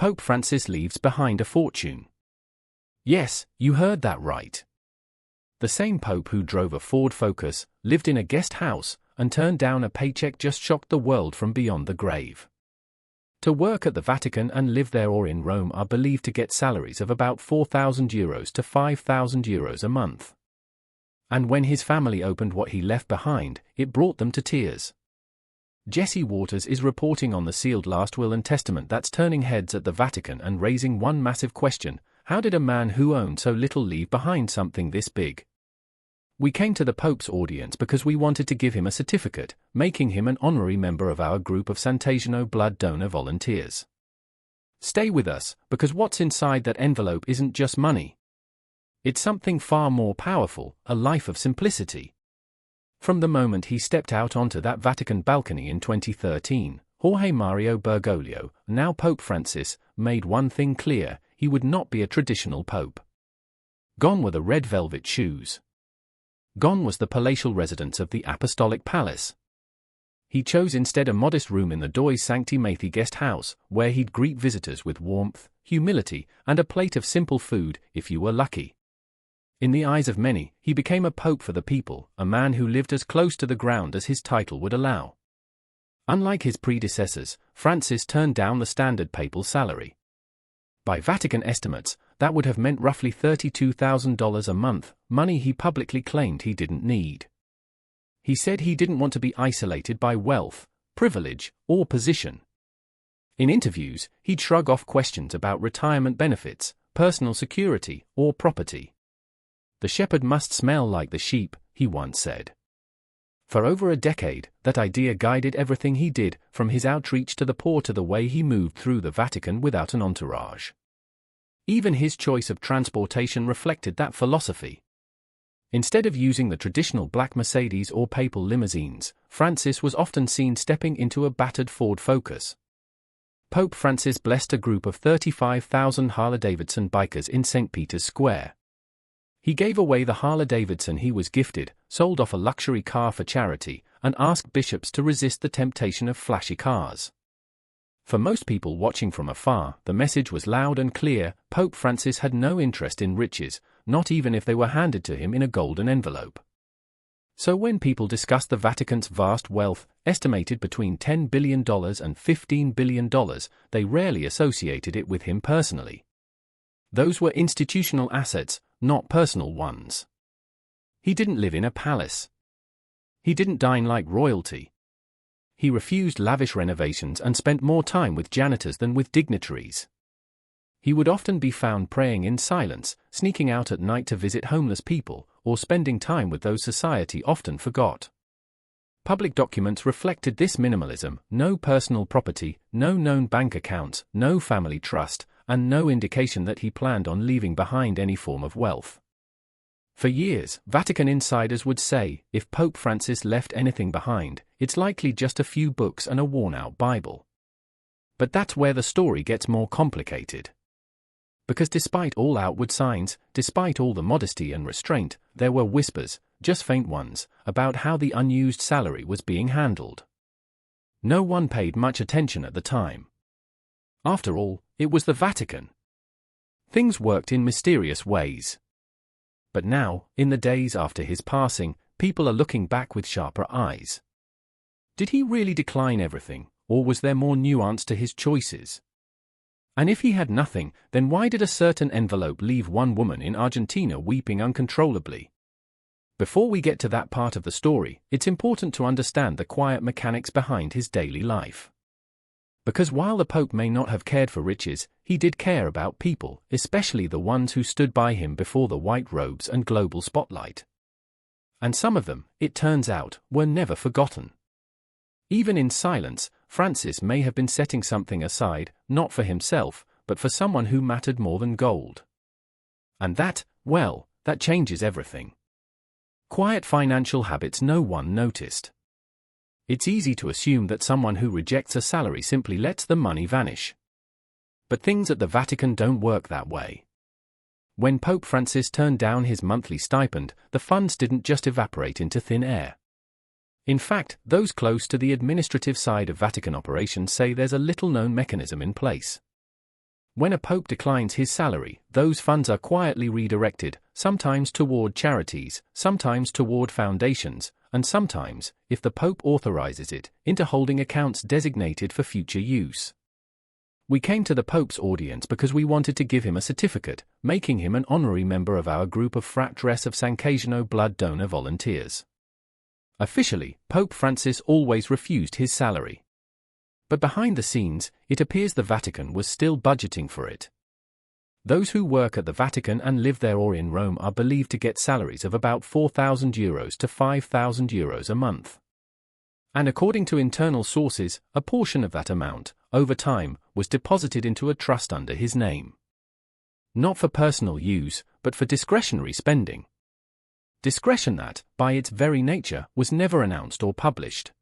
Pope Francis leaves behind a fortune. Yes, you heard that right. The same Pope who drove a Ford Focus, lived in a guest house, and turned down a paycheck just shocked the world from beyond the grave. To work at the Vatican and live there or in Rome are believed to get salaries of about €4,000 to €5,000 a month. And when his family opened what he left behind, it brought them to tears. Jesse Waters is reporting on the sealed last will and testament that's turning heads at the Vatican and raising one massive question: how did a man who owned so little leave behind something this big? We came to the Pope's audience because we wanted to give him a certificate, making him an honorary member of our group of Sant'Ageno blood donor volunteers. Stay with us, because what's inside that envelope isn't just money. It's something far more powerful, a life of simplicity. From the moment he stepped out onto that Vatican balcony in 2013, Jorge Mario Bergoglio, now Pope Francis, made one thing clear: he would not be a traditional pope. Gone were the red velvet shoes. Gone was the palatial residence of the Apostolic Palace. He chose instead a modest room in the Doi Sancti Matei guest house, where he'd greet visitors with warmth, humility, and a plate of simple food, if you were lucky. In the eyes of many, he became a pope for the people, a man who lived as close to the ground as his title would allow. Unlike his predecessors, Francis turned down the standard papal salary. By Vatican estimates, that would have meant roughly $32,000 a month, money he publicly claimed he didn't need. He said he didn't want to be isolated by wealth, privilege, or position. In interviews, he'd shrug off questions about retirement benefits, personal security, or property. "The shepherd must smell like the sheep," he once said. For over a decade, that idea guided everything he did, from his outreach to the poor to the way he moved through the Vatican without an entourage. Even his choice of transportation reflected that philosophy. Instead of using the traditional black Mercedes or papal limousines, Francis was often seen stepping into a battered Ford Focus. Pope Francis blessed a group of 35,000 Harley-Davidson bikers in St. Peter's Square. He gave away the Harley-Davidson he was gifted, sold off a luxury car for charity, and asked bishops to resist the temptation of flashy cars. For most people watching from afar, the message was loud and clear: Pope Francis had no interest in riches, not even if they were handed to him in a golden envelope. So when people discussed the Vatican's vast wealth, estimated between $10 billion and $15 billion, they rarely associated it with him personally. Those were institutional assets, not personal ones. He didn't live in a palace. He didn't dine like royalty. He refused lavish renovations and spent more time with janitors than with dignitaries. He would often be found praying in silence, sneaking out at night to visit homeless people, or spending time with those society often forgot. Public documents reflected this minimalism: no personal property, no known bank accounts, no family trust, and no indication that he planned on leaving behind any form of wealth. For years, Vatican insiders would say, if Pope Francis left anything behind, it's likely just a few books and a worn-out Bible. But that's where the story gets more complicated. Because despite all outward signs, despite all the modesty and restraint, there were whispers, just faint ones, about how the unused salary was being handled. No one paid much attention at the time. After all, it was the Vatican. Things worked in mysterious ways. But now, in the days after his passing, people are looking back with sharper eyes. Did he really decline everything, or was there more nuance to his choices? And if he had nothing, then why did a certain envelope leave one woman in Argentina weeping uncontrollably? Before we get to that part of the story, it's important to understand the quiet mechanics behind his daily life. Because while the Pope may not have cared for riches, he did care about people, especially the ones who stood by him before the white robes and global spotlight. And some of them, it turns out, were never forgotten. Even in silence, Francis may have been setting something aside, not for himself, but for someone who mattered more than gold. And that, well, that changes everything. Quiet financial habits no one noticed. It's easy to assume that someone who rejects a salary simply lets the money vanish. But things at the Vatican don't work that way. When Pope Francis turned down his monthly stipend, the funds didn't just evaporate into thin air. In fact, those close to the administrative side of Vatican operations say there's a little-known mechanism in place. When a pope declines his salary, those funds are quietly redirected, sometimes toward charities, sometimes toward foundations, and sometimes, if the pope authorizes it, into holding accounts designated for future use. We came to the pope's audience because we wanted to give him a certificate, making him an honorary member of our group of Fratres of San Casino blood donor volunteers. Officially, Pope Francis always refused his salary. But behind the scenes, it appears the Vatican was still budgeting for it. Those who work at the Vatican and live there or in Rome are believed to get salaries of about €4,000 to €5,000 a month. And according to internal sources, a portion of that amount, over time, was deposited into a trust under his name. Not for personal use, but for discretionary spending. Discretion that, by its very nature, was never announced or published.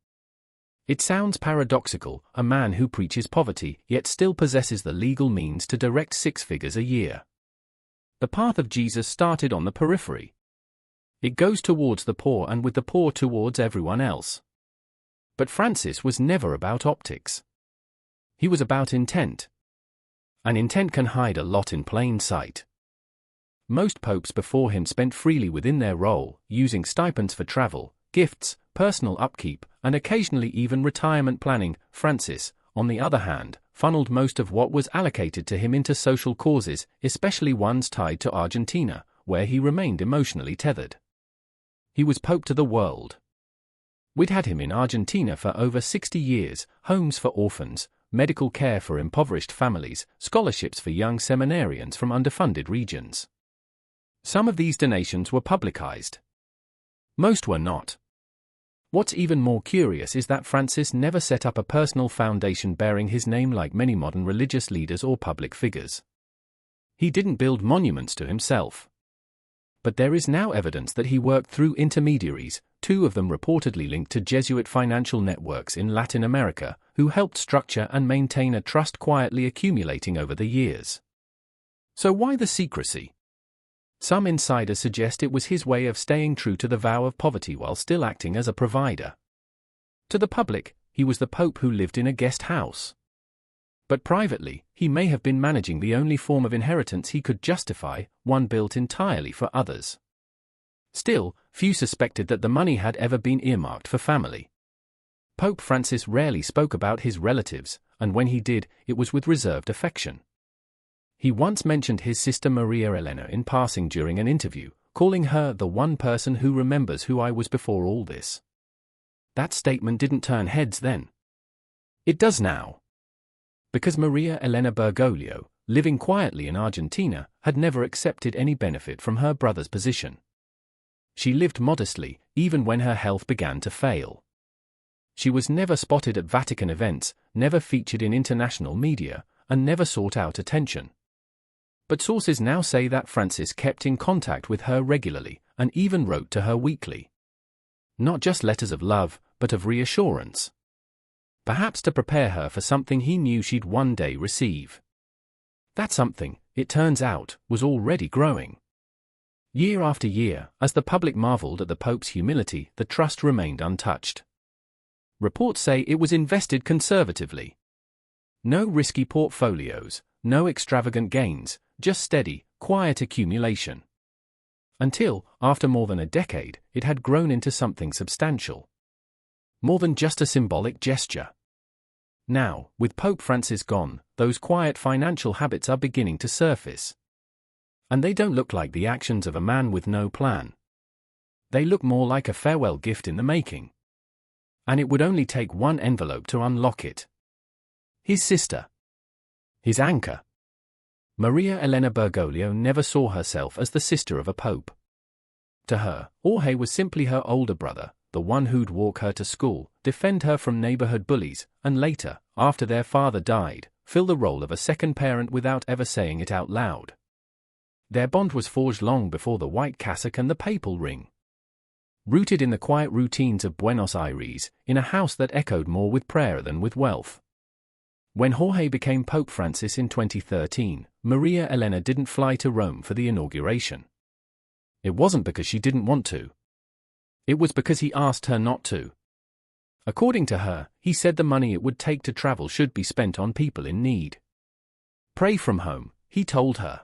It sounds paradoxical, a man who preaches poverty, yet still possesses the legal means to direct 6 figures a year. The path of Jesus started on the periphery. It goes towards the poor and with the poor towards everyone else. But Francis was never about optics. He was about intent. And intent can hide a lot in plain sight. Most popes before him spent freely within their role, using stipends for travel, gifts, personal upkeep, and occasionally even retirement planning. Francis, on the other hand, funneled most of what was allocated to him into social causes, especially ones tied to Argentina, where he remained emotionally tethered. He was Pope to the world. We'd had him in Argentina for over 60 years, homes for orphans, medical care for impoverished families, scholarships for young seminarians from underfunded regions. Some of these donations were publicized. Most were not. What's even more curious is that Francis never set up a personal foundation bearing his name like many modern religious leaders or public figures. He didn't build monuments to himself. But there is now evidence that he worked through intermediaries, 2 of them reportedly linked to Jesuit financial networks in Latin America, who helped structure and maintain a trust quietly accumulating over the years. So why the secrecy? Some insiders suggest it was his way of staying true to the vow of poverty while still acting as a provider. To the public, he was the Pope who lived in a guest house. But privately, he may have been managing the only form of inheritance he could justify, one built entirely for others. Still, few suspected that the money had ever been earmarked for family. Pope Francis rarely spoke about his relatives, and when he did, it was with reserved affection. He once mentioned his sister Maria Elena in passing during an interview, calling her the one person who remembers who I was before all this. That statement didn't turn heads then. It does now. Because Maria Elena Bergoglio, living quietly in Argentina, had never accepted any benefit from her brother's position. She lived modestly, even when her health began to fail. She was never spotted at Vatican events, never featured in international media, and never sought out attention. But sources now say that Francis kept in contact with her regularly, and even wrote to her weekly. Not just letters of love, but of reassurance. Perhaps to prepare her for something he knew she'd one day receive. That something, it turns out, was already growing. Year after year, as the public marveled at the Pope's humility, the trust remained untouched. Reports say it was invested conservatively. No risky portfolios, no extravagant gains, just steady, quiet accumulation. Until, after more than a decade, it had grown into something substantial. More than just a symbolic gesture. Now, with Pope Francis gone, those quiet financial habits are beginning to surface. And they don't look like the actions of a man with no plan. They look more like a farewell gift in the making. And it would only take one envelope to unlock it. His sister. His anchor. Maria Elena Bergoglio never saw herself as the sister of a pope. To her, Jorge was simply her older brother, the one who'd walk her to school, defend her from neighborhood bullies, and later, after their father died, fill the role of a second parent without ever saying it out loud. Their bond was forged long before the white cassock and the papal ring. Rooted in the quiet routines of Buenos Aires, in a house that echoed more with prayer than with wealth. When Jorge became Pope Francis in 2013, Maria Elena didn't fly to Rome for the inauguration. It wasn't because she didn't want to. It was because he asked her not to. According to her, he said the money it would take to travel should be spent on people in need. Pray from home, he told her.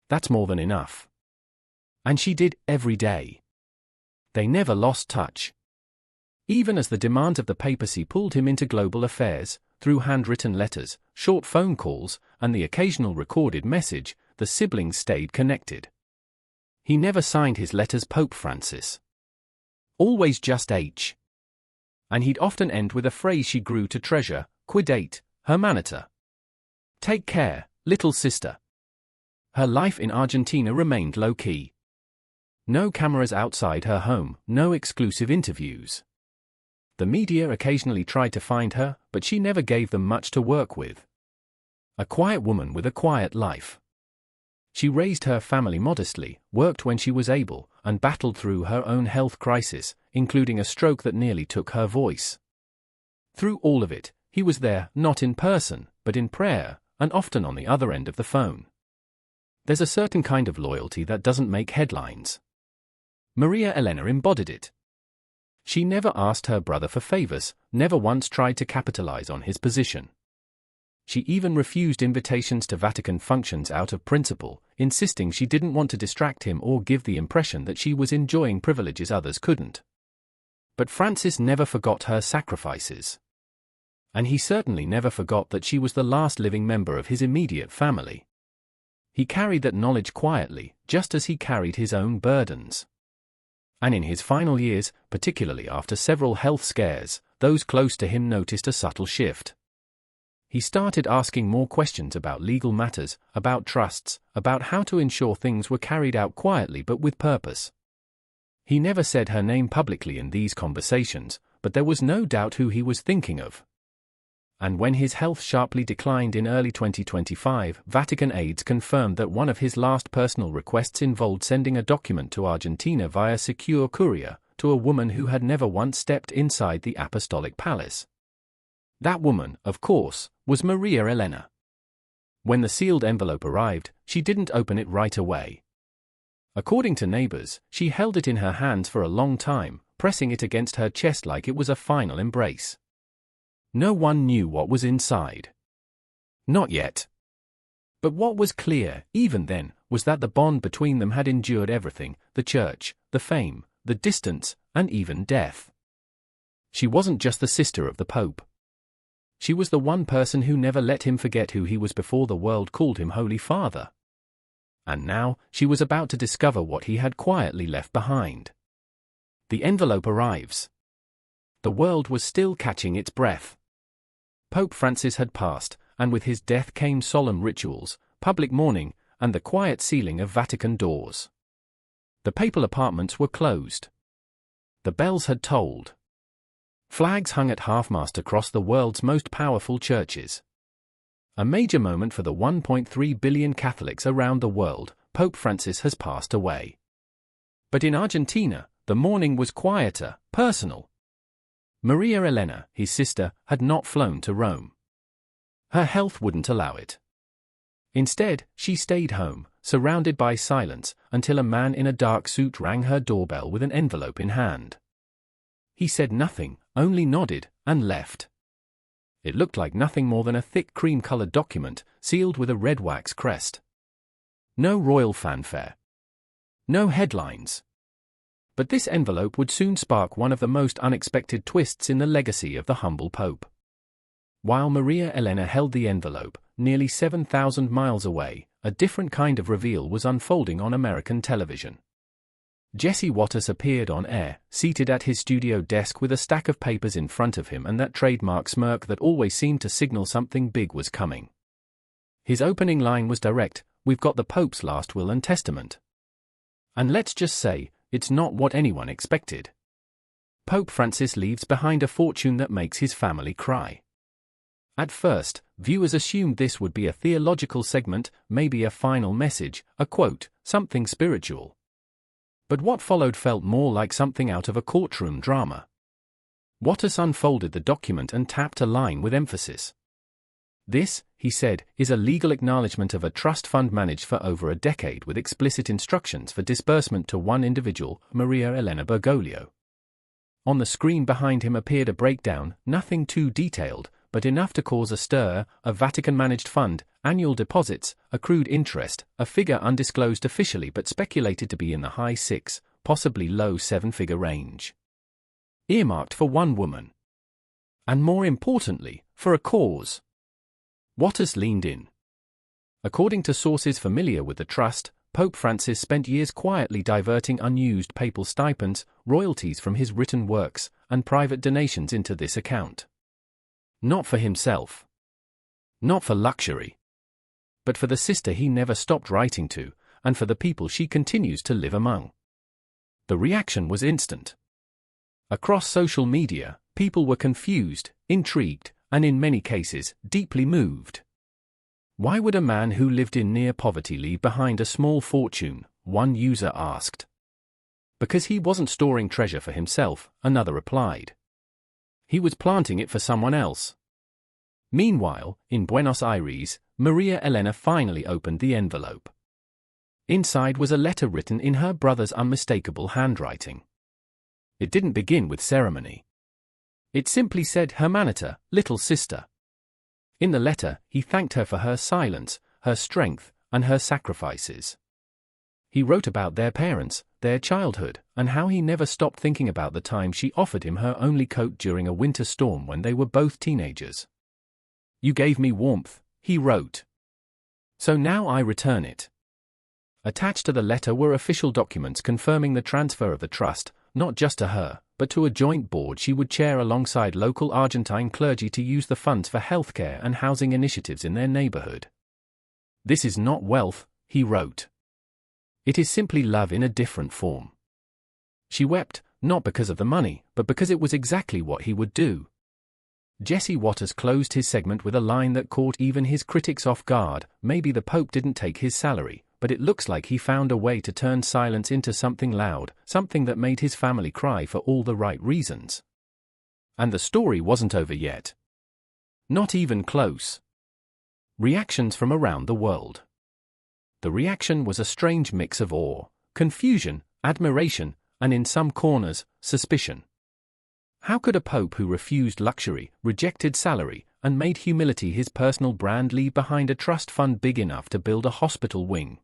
That's more than enough. And she did, every day. They never lost touch. Even as the demands of the papacy pulled him into global affairs, through handwritten letters, short phone calls, and the occasional recorded message, the siblings stayed connected. He never signed his letters Pope Francis. Always just H. And he'd often end with a phrase she grew to treasure, Quidate, Hermanita. Take care, little sister. Her life in Argentina remained low-key. No cameras outside her home, no exclusive interviews. The media occasionally tried to find her, but she never gave them much to work with. A quiet woman with a quiet life. She raised her family modestly, worked when she was able, and battled through her own health crisis, including a stroke that nearly took her voice. Through all of it, he was there, not in person, but in prayer, and often on the other end of the phone. There's a certain kind of loyalty that doesn't make headlines. Maria Elena embodied it. She never asked her brother for favors, never once tried to capitalize on his position. She even refused invitations to Vatican functions out of principle, insisting she didn't want to distract him or give the impression that she was enjoying privileges others couldn't. But Francis never forgot her sacrifices. And he certainly never forgot that she was the last living member of his immediate family. He carried that knowledge quietly, just as he carried his own burdens. And in his final years, particularly after several health scares, those close to him noticed a subtle shift. He started asking more questions about legal matters, about trusts, about how to ensure things were carried out quietly but with purpose. He never said her name publicly in these conversations, but there was no doubt who he was thinking of. And when his health sharply declined in early 2025, Vatican aides confirmed that one of his last personal requests involved sending a document to Argentina via secure courier, to a woman who had never once stepped inside the apostolic palace. That woman, of course, was Maria Elena. When the sealed envelope arrived, she didn't open it right away. According to neighbors, she held it in her hands for a long time, pressing it against her chest like it was a final embrace. No one knew what was inside. Not yet. But what was clear, even then, was that the bond between them had endured everything: the church, the fame, the distance, and even death. She wasn't just the sister of the Pope. She was the one person who never let him forget who he was before the world called him Holy Father. And now, she was about to discover what he had quietly left behind. The envelope arrives. The world was still catching its breath. Pope Francis had passed, and with his death came solemn rituals, public mourning, and the quiet sealing of Vatican doors. The papal apartments were closed. The bells had tolled. Flags hung at half-mast across the world's most powerful churches. A major moment for the 1.3 billion Catholics around the world. Pope Francis has passed away. But in Argentina, the mourning was quieter, personal. Maria Elena, his sister, had not flown to Rome. Her health wouldn't allow it. Instead, she stayed home, surrounded by silence, until a man in a dark suit rang her doorbell with an envelope in hand. He said nothing, only nodded, and left. It looked like nothing more than a thick cream-colored document, sealed with a red wax crest. No royal fanfare. No headlines. But this envelope would soon spark one of the most unexpected twists in the legacy of the humble Pope. While Maria Elena held the envelope, nearly 7,000 miles away, a different kind of reveal was unfolding on American television. Jesse Waters appeared on air, seated at his studio desk with a stack of papers in front of him and that trademark smirk that always seemed to signal something big was coming. His opening line was direct: "We've got the Pope's last will and testament." And let's just say, it's not what anyone expected. Pope Francis leaves behind a fortune that makes his family cry. At first, viewers assumed this would be a theological segment, maybe a final message, a quote, something spiritual. But what followed felt more like something out of a courtroom drama. Waters unfolded the document and tapped a line with emphasis. "This," he said, "is a legal acknowledgement of a trust fund managed for over a decade with explicit instructions for disbursement to one individual, Maria Elena Bergoglio." On the screen behind him appeared a breakdown, nothing too detailed, but enough to cause a stir: a Vatican-managed fund, annual deposits, accrued interest, a figure undisclosed officially but speculated to be in the high six, possibly low seven-figure range. Earmarked for one woman. And more importantly, for a cause. Waters leaned in. According to sources familiar with the trust, Pope Francis spent years quietly diverting unused papal stipends, royalties from his written works, and private donations into this account. Not for himself. Not for luxury. But for the sister he never stopped writing to, and for the people she continues to live among. The reaction was instant. Across social media, people were confused, intrigued, and in many cases, deeply moved. Why would a man who lived in near poverty leave behind a small fortune? One user asked. Because he wasn't storing treasure for himself, another replied. He was planting it for someone else. Meanwhile, in Buenos Aires, Maria Elena finally opened the envelope. Inside was a letter written in her brother's unmistakable handwriting. It didn't begin with ceremony. It simply said, "Hermanita, little sister." In the letter, he thanked her for her silence, her strength, and her sacrifices. He wrote about their parents, their childhood, and how he never stopped thinking about the time she offered him her only coat during a winter storm when they were both teenagers. "You gave me warmth," he wrote. "So now I return it." Attached to the letter were official documents confirming the transfer of the trust, not just to her, but to a joint board she would chair alongside local Argentine clergy to use the funds for healthcare and housing initiatives in their neighborhood. "This is not wealth," he wrote. "It is simply love in a different form." She wept, not because of the money, but because it was exactly what he would do. Jesse Waters closed his segment with a line that caught even his critics off guard: "Maybe the Pope didn't take his salary, but it looks like he found a way to turn silence into something loud, something that made his family cry for all the right reasons." And the story wasn't over yet. Not even close. Reactions from around the world. The reaction was a strange mix of awe, confusion, admiration, and in some corners, suspicion. How could a pope who refused luxury, rejected salary, and made humility his personal brand leave behind a trust fund big enough to build a hospital wing?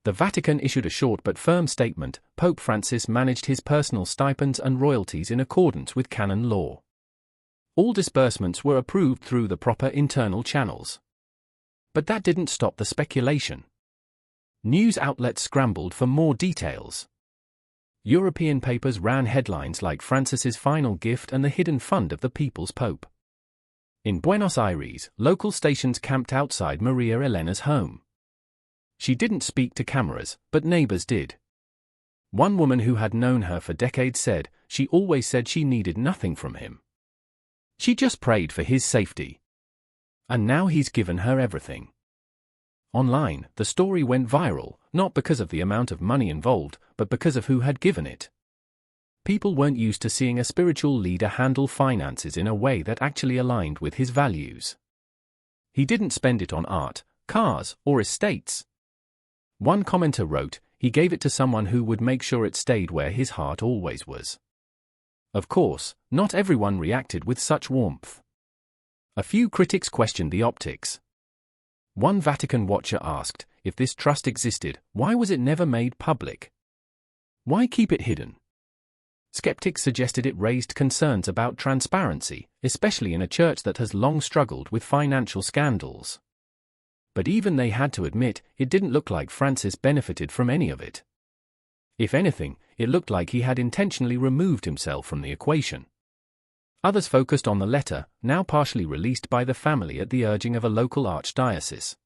The Vatican issued a short but firm statement: Pope Francis managed his personal stipends and royalties in accordance with canon law. All disbursements were approved through the proper internal channels. But that didn't stop the speculation. News outlets scrambled for more details. European papers ran headlines like "Francis's final gift and the hidden fund of the people's pope." In Buenos Aires, local stations camped outside Maria Elena's home. She didn't speak to cameras, but neighbors did. One woman who had known her for decades said, "She always said she needed nothing from him. She just prayed for his safety. And now he's given her everything." Online, the story went viral, not because of the amount of money involved, but because of who had given it. People weren't used to seeing a spiritual leader handle finances in a way that actually aligned with his values. He didn't spend it on art, cars, or estates. One commenter wrote, "He gave it to someone who would make sure it stayed where his heart always was." Of course, not everyone reacted with such warmth. A few critics questioned the optics. One Vatican watcher asked, if this trust existed, why was it never made public? Why keep it hidden? Skeptics suggested it raised concerns about transparency, especially in a church that has long struggled with financial scandals. But even they had to admit, it didn't look like Francis benefited from any of it. If anything, it looked like he had intentionally removed himself from the equation. Others focused on the letter, now partially released by the family at the urging of a local archdiocese.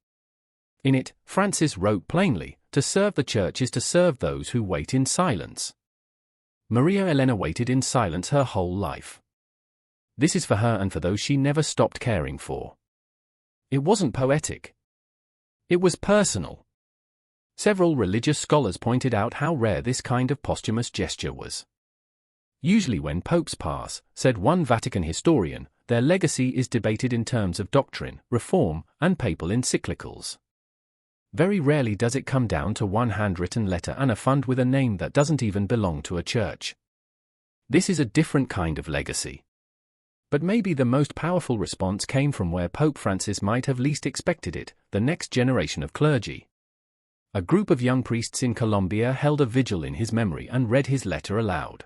In it, Francis wrote plainly, "To serve the church is to serve those who wait in silence." Maria Elena waited in silence her whole life. This is for her and for those she never stopped caring for. It wasn't poetic. It was personal. Several religious scholars pointed out how rare this kind of posthumous gesture was. Usually when popes pass, said one Vatican historian, their legacy is debated in terms of doctrine, reform, and papal encyclicals. Very rarely does it come down to one handwritten letter and a fund with a name that doesn't even belong to a church. This is a different kind of legacy. But maybe the most powerful response came from where Pope Francis might have least expected it, the next generation of clergy. A group of young priests in Colombia held a vigil in his memory and read his letter aloud.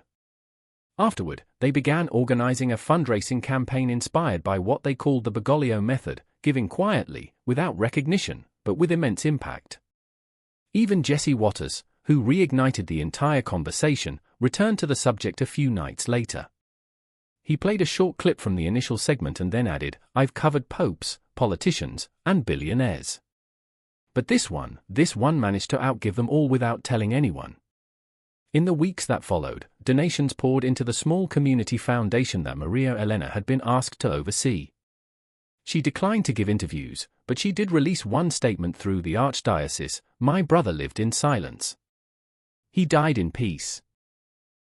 Afterward, they began organizing a fundraising campaign inspired by what they called the Bergoglio method, giving quietly, without recognition, but with immense impact. Even Jesse Waters, who reignited the entire conversation, returned to the subject a few nights later. He played a short clip from the initial segment and then added, "I've covered popes, politicians, and billionaires. But this one managed to outgive them all without telling anyone." In the weeks that followed, donations poured into the small community foundation that Maria Elena had been asked to oversee. She declined to give interviews, but she did release one statement through the archdiocese: "My brother lived in silence. He died in peace.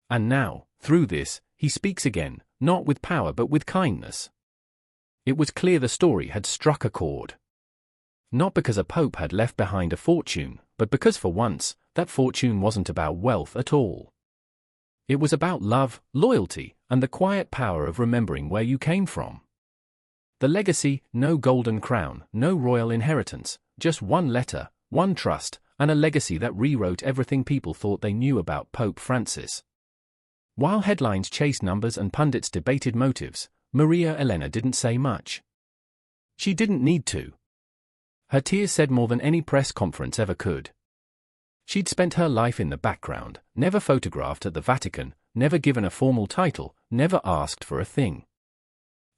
And now, through this, he speaks again, not with power but with kindness." It was clear the story had struck a chord. Not because a pope had left behind a fortune, but because for once, that fortune wasn't about wealth at all. It was about love, loyalty, and the quiet power of remembering where you came from. The legacy: no golden crown, no royal inheritance, just one letter, one trust, and a legacy that rewrote everything people thought they knew about Pope Francis. While headlines chased numbers and pundits debated motives, Maria Elena didn't say much. She didn't need to. Her tears said more than any press conference ever could. She'd spent her life in the background, never photographed at the Vatican, never given a formal title, never asked for a thing.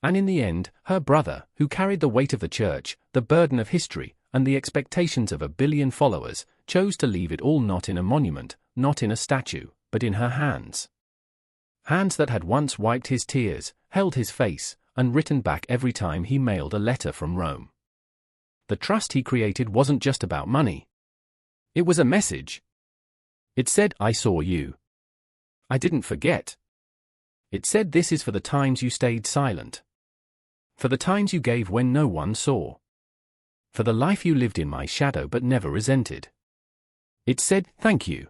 And in the end, her brother, who carried the weight of the church, the burden of history, and the expectations of 1 billion followers, chose to leave it all not in a monument, not in a statue, but in her hands. Hands that had once wiped his tears, held his face, and written back every time he mailed a letter from Rome. The trust he created wasn't just about money. It was a message. It said, "I saw you. I didn't forget." It said, "This is for the times you stayed silent. For the times you gave when no one saw. For the life you lived in my shadow but never resented." It said, "Thank you."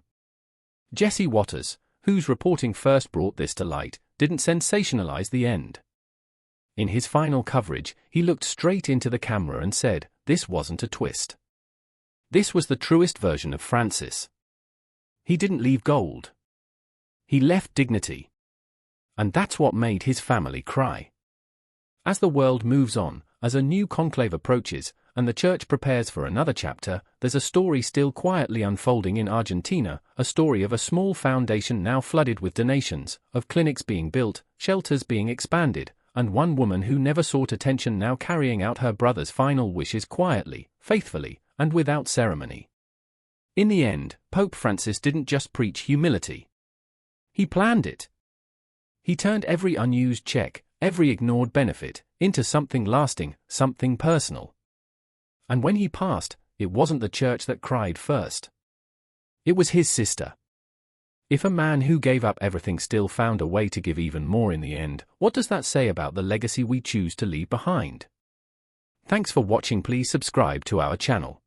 Jesse Waters, whose reporting first brought this to light, didn't sensationalize the end. In his final coverage, he looked straight into the camera and said, "This wasn't a twist. This was the truest version of Francis. He didn't leave gold. He left dignity. And that's what made his family cry." As the world moves on, as a new conclave approaches, and the church prepares for another chapter, there's a story still quietly unfolding in Argentina, a story of a small foundation now flooded with donations, of clinics being built, shelters being expanded, and one woman who never sought attention now carrying out her brother's final wishes quietly, faithfully, and without ceremony. In the end, Pope Francis didn't just preach humility. He planned it. He turned every unused check, every ignored benefit, into something lasting, something personal. And when he passed, it wasn't the church that cried first. It was his sister. If a man who gave up everything still found a way to give even more in the end, what does that say about the legacy we choose to leave behind? Thanks for watching. Please subscribe to our channel.